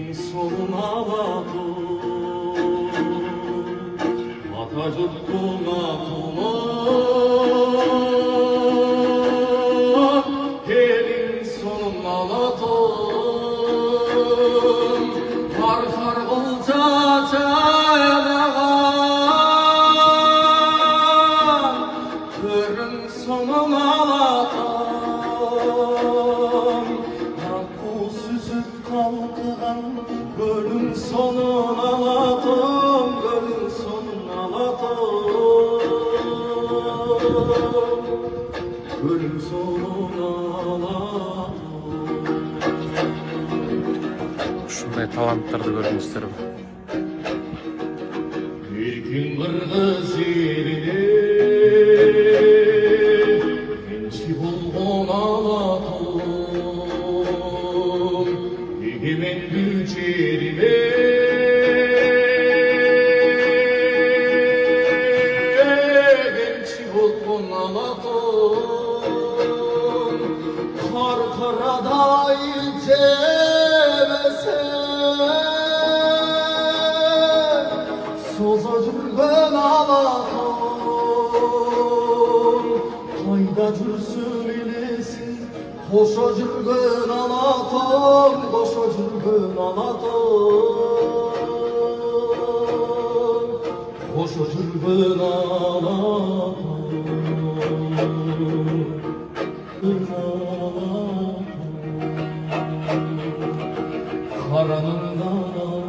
Elin sonuna aladım Atatürk'üne kulum Elin sonuna aladım Kar kar kılca çaylagan Körün sonuna aladım Rakku süzüp kalkıgan Gölün sonuna aladım Gölün sonuna aladım Gölün sonuna aladım Ушундай таланттарды көргүң isterim. Bir gün kırgız yerine gençli bulgun aladım Egemen güç yerime gençli bulgun aladım Kar karaday Sozacıkın aladım Kayda cürsün bilesin Koşacıkın aladım Koşacıkın aladım Koşacıkın aladım Karanından